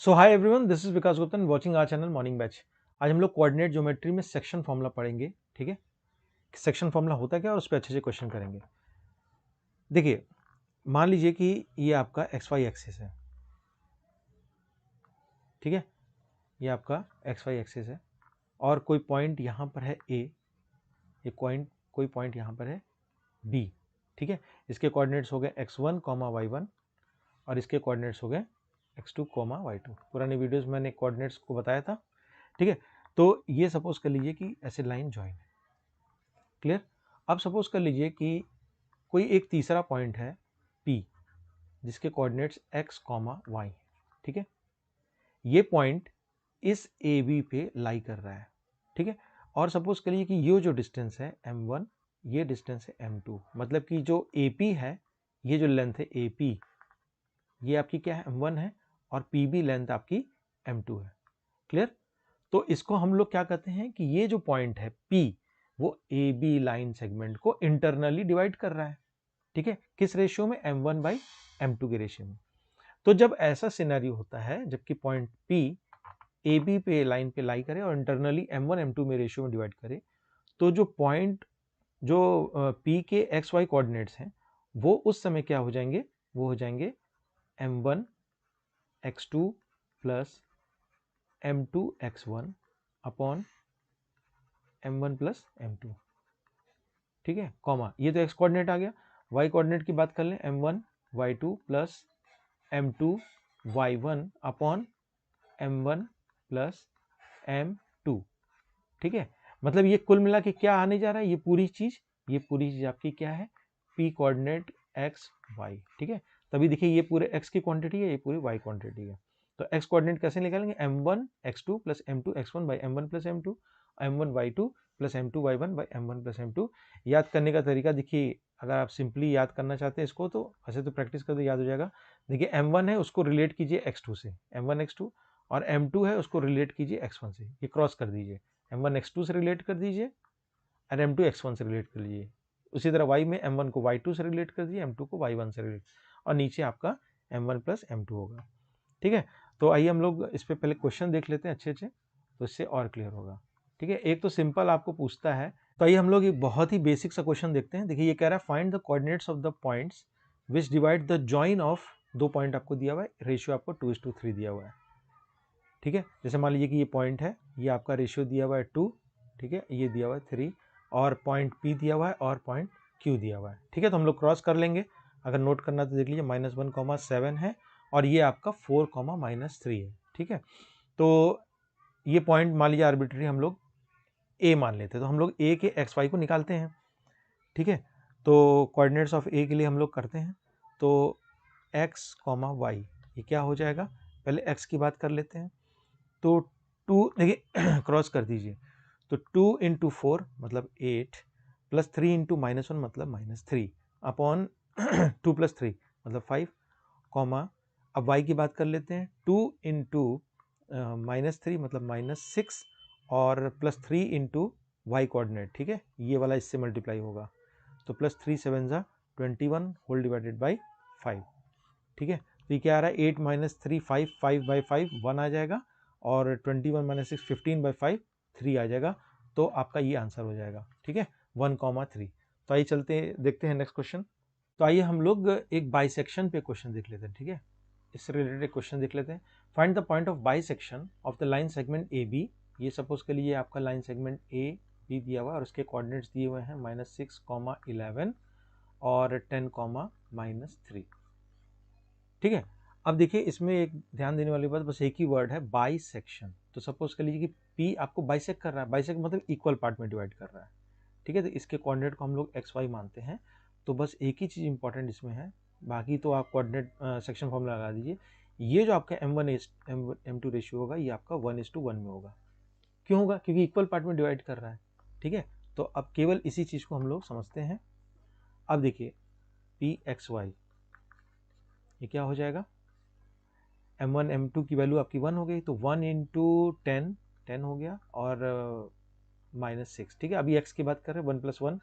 So hi everyone, this is Vikas Gupta watching our channel morning batch. आज हम लोग coordinate geometry में सेक्शन फॉर्मूला पढ़ेंगे। ठीक है, सेक्शन फॉर्मूला होता है क्या और उस पर अच्छे से क्वेश्चन करेंगे। देखिए, मान लीजिए कि ये आपका एक्स वाई एक्सिस है। ठीक है, ये आपका एक्स वाई एक्सिस है और कोई पॉइंट यहाँ पर है ए, ये कोई पॉइंट यहाँ पर है बी। ठीक है, इसके कोऑर्डिनेट्स हो गए x1 y1 और इसके कोऑर्डिनेट्स हो गए x2 y2। पुराने वीडियोस में मैंने कोऑर्डिनेट्स को बताया था। ठीक है, तो ये सपोज कर लीजिए कि ऐसे लाइन ज्वाइन है। क्लियर। अब सपोज कर लीजिए कि कोई एक तीसरा पॉइंट है P जिसके कोऑर्डिनेट्स x, y। ठीक है, ये पॉइंट इस AB पे लाई कर रहा है। ठीक है, और सपोज करिए कि ये जो डिस्टेंस है m1, ये डिस्टेंस है m2, मतलब कि जो AP है, ये जो लेंथ है AP, ये आपकी क्या है m1 है और PB लेंथ आपकी m2 है। क्लियर। तो इसको हम लोग क्या कहते हैं कि ये जो पॉइंट है P, वो AB लाइन सेगमेंट को इंटरनली डिवाइड कर रहा है। ठीक है, किस रेशियो में? m1/m2 के रेशियो में। तो जब ऐसा सिनेरियो होता है जबकि पॉइंट P AB पे लाइन पे लाई करे और इंटरनली m1/m2 में रेशियो में डिवाइड करे, तो जो पॉइंट जो P के XY कोऑर्डिनेट्स हैं वो उस समय क्या हो जाएंगे? वो हो जाएंगे m1 x2 plus m2 x1 upon m1 plus m2। ठीक है, कॉमा, ये तो x कोऑर्डिनेट आ गया। y कोऑर्डिनेट की बात कर लें, m1 y2 plus m2 y1 upon m1 plus m2। ठीक है, मतलब ये कुल मिला के क्या आने जा रहा है? ये पूरी चीज आपकी क्या है? p coordinate x y। ठीक है, तभी देखिए ये पूरे x की क्वांटिटी है, ये पूरी y क्वांटिटी है। तो x कोऑर्डिनेट कैसे निकालेंगे? m1 x2 plus m2 x1 by m1 plus m2, m1 y2 plus m2 y1 by m1 plus m2। याद करने का तरीका देखिए, अगर आप सिंपली याद करना चाहते हैं इसको तो ऐसे तो प्रैक्टिस कर दो, याद हो जाएगा। देखिए m1 है उसको रिलेट कीजिए x2 से, m1 x2, और m2 है उसको रिलेट कीजिए x1 से, ये क्रॉस कर दीजिए। m1 x2 से रिलेट कर दीजिए और m2 x1 से रिलेट कर लीजिए। उसी तरह y में m1 को y2 से रिलेट कर दीजिए, m2 को y1 से रिलेट, और नीचे आपका m1 प्लस m2 होगा। ठीक है, तो आइए हम लोग इस पे पहले क्वेश्चन देख लेते हैं अच्छे, तो इससे और क्लियर होगा। ठीक है, एक तो सिंपल आपको पूछता है, तो आइए हम लोग एक बहुत ही बेसिक सा क्वेश्चन देखते हैं। देखिए ये कह रहा है find the coordinates of the points which divide the join of, दो पॉइंट आपको दिया हुआ है, रेशियो आपको 2:3 दिया हुआ है। ठीक है, जैसे मान लीजिए कि ये पॉइंट है, ये आपका रेशियो दिया हुआ है 2, ठीक है, ये दिया हुआ है 3, और पॉइंट P दिया हुआ है और पॉइंट Q दिया हुआ है। ठीक है, तो हम लोग क्रॉस कर लेंगे। अगर नोट करना तो देख लीजिए, -1, 7 है और ये आपका 4, -3 है। ठीक है, तो ये पॉइंट मान लीजिए आर्बिट्री हम लोग A मान लेते हैं, तो हम लोग A के XY को निकालते हैं। ठीक है, तो कोऑर्डिनेट्स ऑफ A के लिए हम लोग करते हैं, तो x, y, ये क्या हो जाएगा? पहले x की बात कर लेते हैं, तो 2 देखिए क्रॉस कर दीजिए, तो 2 इंटू 4 मतलब 8 प्लस 3 इंटू -1 मतलब -3 अपॉन 2 प्लस 3 मतलब 5, कॉमा, अब y की बात कर लेते हैं, 2 इंटू -3 मतलब -6 और प्लस 3 इंटू वाई कोऑर्डिनेट। ठीक है, ये वाला इससे मल्टीप्लाई होगा, तो प्लस 3 7 जा 21 होल डिवाइडेड बाई 5। ठीक है, तो ये क्या आ रहा है? 8 - 3 5, 5/5 1 आ जाएगा, और 21 - 6 15/5 3 आ जाएगा। तो आपका ये आंसर हो जाएगा। ठीक है, 1, 3। तो आइए चलते देखते हैं नेक्स्ट क्वेश्चन। तो आइए हम लोग एक बाइसेक्शन पे क्वेश्चन देख लेते हैं। ठीक है, इससे रिलेटेड क्वेश्चन देख लेते हैं। Find the point of bisection of the line segment A B. ये सपोज के लिए आपका लाइन सेगमेंट ए बी दिया हुआ है और उसके कोऑर्डिनेट्स दिए हुए हैं -6, 11 और 10, -3। ठीक है, अब देखिए इसमें एक ध्यान देने वाली बात, बस एक ही वर्ड है, बाइसेक्शन। तो सपोज कर लीजिए कि P आपको बाइसेक्ट कर रहा है, बाइसेक्ट मतलब इक्वल पार्ट में डिवाइड कर रहा है। ठीक है, तो इसके कोऑर्डिनेट को हम लोग XY मानते हैं। तो बस एक ही चीज़ इंपॉर्टेंट इसमें है, बाकी तो आप कोऑर्डिनेट सेक्शन फॉर्मूला लगा दीजिए। ये जो आपका m1/m2 रेशियो होगा, ये आपका 1:1 में होगा। क्यों होगा? क्योंकि इक्वल पार्ट में डिवाइड कर रहा है। ठीक है, तो अब केवल इसी चीज़ को हम लोग समझते हैं। अब देखिए PXY, ये क्या हो जाएगा? m1 m2 की वैल्यू आपकी 1 हो गई, तो 1 इंटू 10 10 हो गया, और -6। ठीक है, अभी x की बात कर रहे हैं, 1 + 1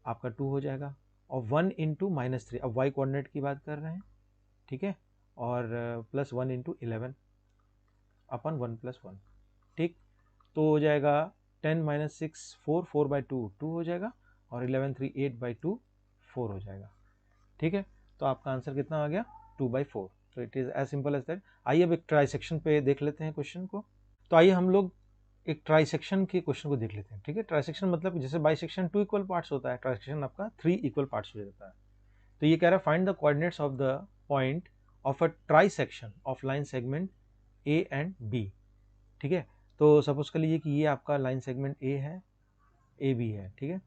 आपका 2 हो जाएगा, और 1 इंटू -3, अब y कोऑर्डिनेट की बात कर रहे हैं। ठीक है, और +1 इंटू 11, अपन 1+1, ठीक। तो हो जाएगा 10 - 6 4, 4/2 2 हो जाएगा, और 11 3 8/2 4 हो जाएगा, ठीक है। तो आपका आंसर कितना आ गया 2/4। तो it is as simple as that. आइए अब एक ट्राइसेक्शन पे देख लेते हैं क्वेश्चन को। तो आइए हम लोग एक ट्राइसेक्शन के क्वेश्चन को देख लेते हैं, ठीक है। ट्राइसेक्शन मतलब जैसे बाइसेक्शन 2 इक्वल पार्ट्स होता है, ट्राइसेक्शन आपका 3 इक्वल पार्ट्स हो जाता है। तो ये कह रहा है find the coordinates of the point of a trisection of line segment A and B, ठीक है। तो सपोज कर लीजिए कि ये आपका लाइन सेगमेंट ए है, ए बी है, ठीक है।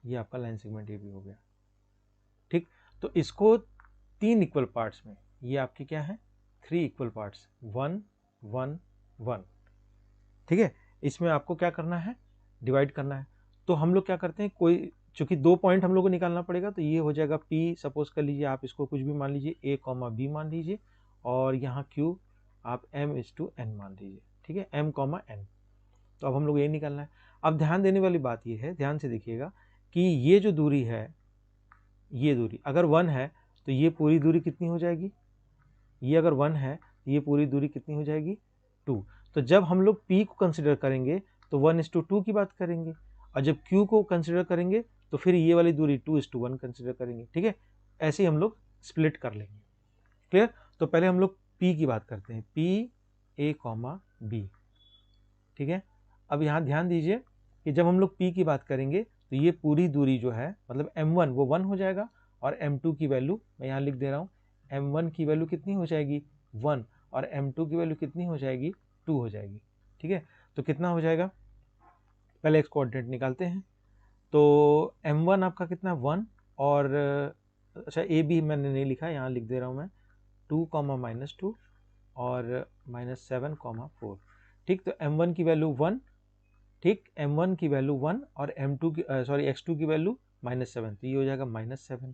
ये आपका लाइन सेगमेंट ए बी हो गया, ठीक। तो इसको 3 इक्वल पार्ट्स में, ये आपके क्या है 3 इक्वल पार्ट्स, 1 1 1, ठीक है। इसमें आपको क्या करना है, डिवाइड करना है। तो हम लोग क्या करते हैं, कोई चूंकि 2 पॉइंट हम लोग को निकालना पड़ेगा, तो ये हो जाएगा P, सपोज कर लीजिए आप इसको कुछ भी मान लीजिए A, B मान लीजिए, और यहाँ Q आप M/N मान लीजिए, ठीक है, M, N। तो अब हम लोग ये निकालना है। अब ध्यान देने वाली बात ये है, ध्यान से देखिएगा कि ये जो दूरी है, ये दूरी अगर 1 है तो ये पूरी दूरी कितनी हो जाएगी, ये अगर 1 है तो ये पूरी दूरी कितनी हो जाएगी 2। तो जब हम लोग P को कंसिडर करेंगे तो 1:2 की बात करेंगे, और जब Q को कंसिडर करेंगे तो फिर ये वाली दूरी 2:1 कंसिडर करेंगे, ठीक है। ऐसे ही हम लोग स्प्लिट कर लेंगे, क्लियर। तो पहले हम लोग P की बात करते हैं, P A, B, ठीक है। अब यहाँ ध्यान दीजिए कि जब हम लोग P की बात करेंगे तो ये पूरी दूरी जो है मतलब M1 वो 1 हो जाएगा, और M2 की वैल्यू मैं यहाँ लिख दे रहा हूँ, M1 की वैल्यू कितनी हो जाएगी 1, और M2 की वैल्यू कितनी हो जाएगी 2 हो जाएगी, ठीक है। तो कितना हो जाएगा, पहले एक्स कोऑर्डिनेट निकालते हैं। तो M1 आपका कितना 1, और अच्छा ए बी मैंने नहीं लिखा, यहाँ लिख दे रहा हूँ मैं 2, -2 और -7, 4, ठीक। तो M1 की वैल्यू 1, ठीक, M1 की वैल्यू 1 और M2 की X2 की वैल्यू -7, तो ये हो जाएगा -7,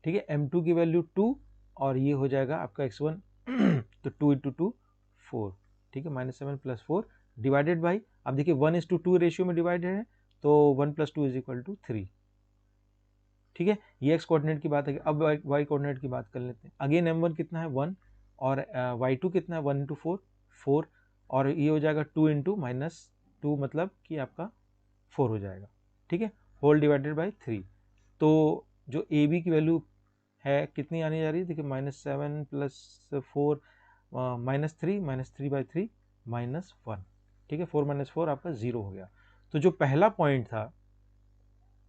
ठीक है। M2 की वैल्यू 2 और ये हो जाएगा आपका X1 तो 2 × 2 4, ठीक है, -7 + 4 डिवाइडेड बाई, अब देखिए 1:2 रेशियो में डिवाइडेड है, तो 1 + 2 = 3, ठीक है। ये एक्स कोऑर्डिनेट की बात है। अब वाई कोऑर्डिनेट की बात कर लेते हैं। अगेन M1 कितना है 1, और Y2 कितना है 1 × 4 4, और ये हो जाएगा 2 × -2 मतलब कि आपका 4 हो जाएगा, ठीक है, होल डिवाइडेड बाई 3। तो जो ए बी की वैल्यू है कितनी आने जा रही है, देखिए -7 + 4 -3 3/3 -1, ठीक है, 4 - 4 आपका 0 हो गया। तो जो पहला पॉइंट था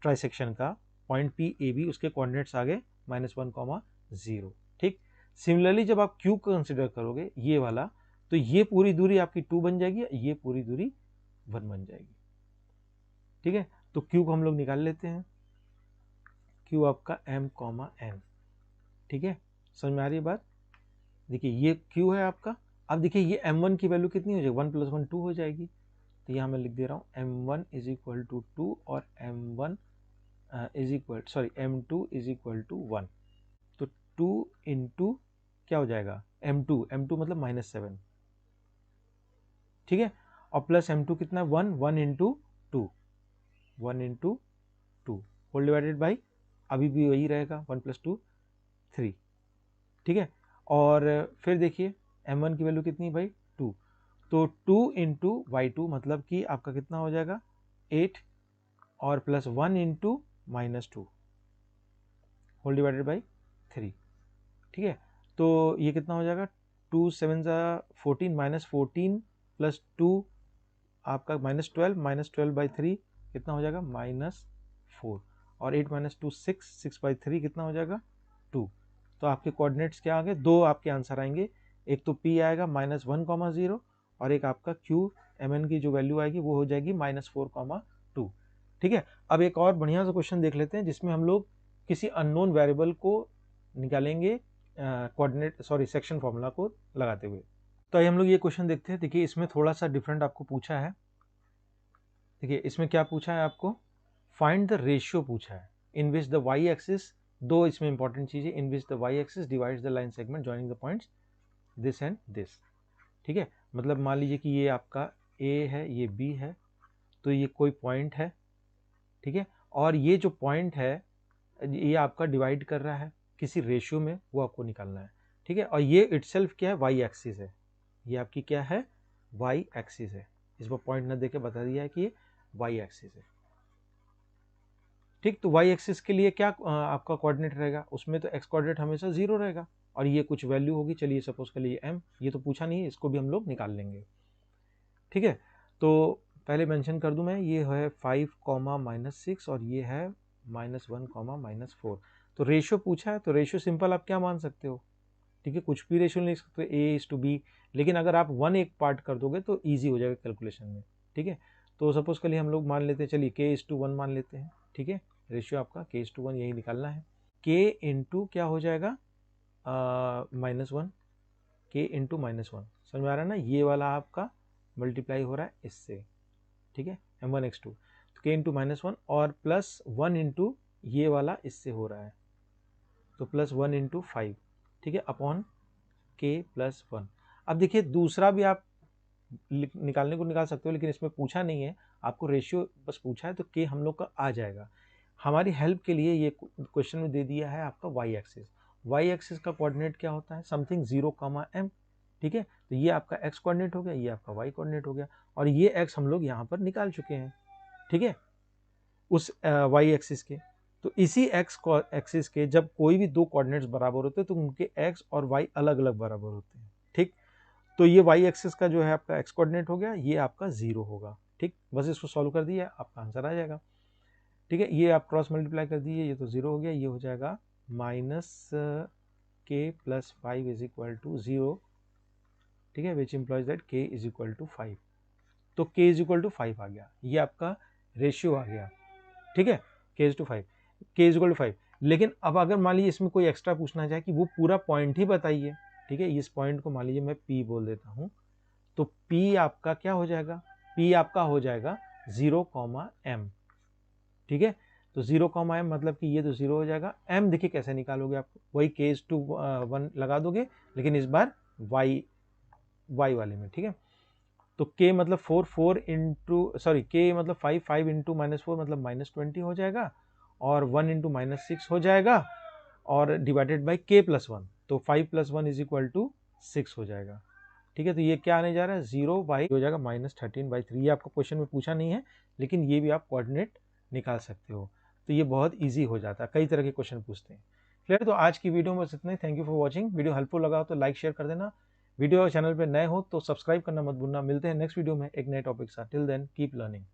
ट्राइसेक्शन का, पॉइंट पी ए बी, उसके कोऑर्डिनेट्स आ गए -1, 0, ठीक। सिमिलरली जब आप क्यू को कंसिडर करोगे ये वाला, तो ये पूरी दूरी आपकी 2 बन जाएगी, ये पूरी दूरी 1 बन जाएगी, ठीक है। तो क्यू को हम लोग निकाल लेते हैं, क्यू आपका M, N, ठीक है। समझ में आ रही है बात, देखिए ये क्यू है आपका। अब देखिए ये M1 की वैल्यू कितनी हो जाएगी 1 + 1 2 हो जाएगी, तो यहाँ मैं लिख दे रहा हूँ M1 = 2 और M2 = 1। तो 2 × क्या हो जाएगा M2 मतलब -7, ठीक है, और प्लस M2 कितना 1 × 2 1 × 2 होल डिवाइडेड बाई, अभी भी वही रहेगा 1 + 2 3, ठीक है। और फिर देखिए M1 की वैल्यू कितनी भाई 2, तो 2 × Y2 मतलब कि आपका कितना हो जाएगा 8, और प्लस 1 × -2 होल डिवाइडेड बाई 3, ठीक है। तो ये कितना हो जाएगा 2 × 7 = 14 -14 + 2 आपका -12 12/3 कितना हो जाएगा -4, और 8 - 2 6 6/3 कितना हो जाएगा 2। तो आपके कोऑर्डिनेट्स क्या आ गए, दो आपके आंसर आएंगे, एक तो P आएगा -1, 0, और एक आपका Q MN की जो वैल्यू आएगी वो हो जाएगी -4, 2, ठीक है। अब एक और बढ़िया सा क्वेश्चन देख लेते हैं जिसमें हम लोग किसी अननोन वेरिएबल को निकालेंगे कोऑर्डिनेट सेक्शन फॉर्मूला को लगाते हुए। तो आइए हम लोग ये क्वेश्चन देखते हैं। देखिए इसमें थोड़ा सा डिफरेंट आपको पूछा है। देखिए इसमें क्या पूछा है आपको, फाइंड द रेशियो पूछा है in which the Y axis, दो इसमें इंपॉर्टेंट चीज है, in which the Y axis divides the line segment joining the points this and this, ठीक है। मतलब मान लीजिए कि ये आपका ए है, ये बी है, तो ये कोई पॉइंट है, ठीक है, और ये जो पॉइंट है ये आपका डिवाइड कर रहा है किसी रेशियो में, वो आपको निकालना है, ठीक है। और ये इटसेल्फ क्या है वाई एक्सिस है, ये आपकी क्या है वाई एक्सिस है, इस पर पॉइंट न देके बता दिया है कि ये वाई एक्सिस है। ठीक, तो वाई एक्सिस के लिए क्या आपका कोऑर्डिनेट रहेगा, उसमें तो एक्स कोऑर्डिनेट हमेशा 0 रहेगा और ये कुछ वैल्यू होगी, चलिए सपोज कर लिए m, ये तो पूछा नहीं है, इसको भी हम लोग निकाल लेंगे। ठीक है, तो पहले मेंशन कर दूं मैं, ये है 5, -6 और ये है -1, -4। तो रेशियो पूछा है, तो रेशियो सिंपल आप क्या मान सकते हो, ठीक है, कुछ भी रेशियो लिख सकते हो, A:B, लेकिन अगर आप 1 एक पार्ट कर दोगे तो ईजी हो जाएगा कैलकुलेशन में। ठीक है, तो सपोज के लिए हम लोग मान लेते हैं, चलिए K:1 मान लेते हैं। ठीक है, रेशियो आपका K:1 यही निकालना है। K इंटू क्या हो जाएगा, -1, K इंटू -1, समझ में आ रहा है ना, ये वाला आपका मल्टीप्लाई हो रहा है इससे। ठीक है, M1 X2, तो K इंटू -1 और +1 इंटू ये वाला इससे हो रहा है, तो +1 इंटू 5, ठीक है, अपॉन K+1। अब देखिए दूसरा भी आप निकालने को निकाल सकते हो, लेकिन इसमें पूछा नहीं है, आपको रेशियो बस पूछा है, तो K हम लोग का आ जाएगा। हमारी हेल्प के लिए ये क्वेश्चन में दे दिया है आपका वाई एक्सिस। वाई एक्सिस का कोऑर्डिनेट क्या होता है, समथिंग 0, m। ठीक है, तो ये आपका एक्स कोऑर्डिनेट हो गया, ये आपका वाई कोऑर्डिनेट हो गया, और ये एक्स हम लोग यहाँ पर निकाल चुके हैं। ठीक है, उस वाई एक्सिस के, तो इसी एक्स एक्सिस के जब कोई भी दो कोऑर्डिनेट्स बराबर होते हैं तो उनके एक्स और वाई अलग अलग बराबर होते हैं। ठीक, तो ये वाई एक्सिस का जो है आपका एक्स कोऑर्डिनेट हो गया, ये आपका 0 होगा। ठीक, बस इसको सॉल्व कर दिया, आपका आंसर आ जाएगा। ठीक है, ये आप क्रॉस मल्टीप्लाई कर दीजिए, ये तो 0 हो गया, ये हो जाएगा -K+5 इज इक्वल टू 0। ठीक है, which implies that K is equal to 5, तो K इज इक्वल टू 5 आ गया, ये आपका रेशियो आ गया। ठीक है, K is to 5, K is equal to 5। लेकिन अब अगर मान लीजिए इसमें कोई एक्स्ट्रा पूछना चाहे कि वो पूरा पॉइंट ही बताइए, ठीक है, इस पॉइंट को मान लीजिए मैं P बोल देता हूँ, तो P आपका क्या हो जाएगा, P आपका हो जाएगा 0, m। ठीक है, तो 0, m मतलब कि ये तो 0 हो जाएगा। m देखिए कैसे निकालोगे, आप वही K:1 लगा दोगे, लेकिन इस बार y वाले में। ठीक है, तो K मतलब 4 इंटू सॉरी K मतलब 5 इंटू -4 मतलब -20 हो जाएगा, और 1 इंटू -6 हो जाएगा, और डिवाइडेड बाई K+1, तो 5 + 1 इज इक्वल टू 6 हो जाएगा। ठीक है, तो ये क्या आने जा रहा है, 0 हो जाएगा -13/3। ये आपको क्वेश्चन में पूछा नहीं है, लेकिन ये भी आप कोऑर्डिनेट निकाल सकते हो। तो ये बहुत ईजी हो जाता है, कई तरह के क्वेश्चन पूछते हैं। क्लियर, तो आज की वीडियो में बस इतना ही। Thank you for watching. Video helpful लगा हो तो लाइक शेयर कर देना, वीडियो चैनल पे नए हो तो सब्सक्राइब करना मत भूलना। मिलते हैं नेक्स्ट वीडियो में एक नए टॉपिक के साथ। Till then keep learning.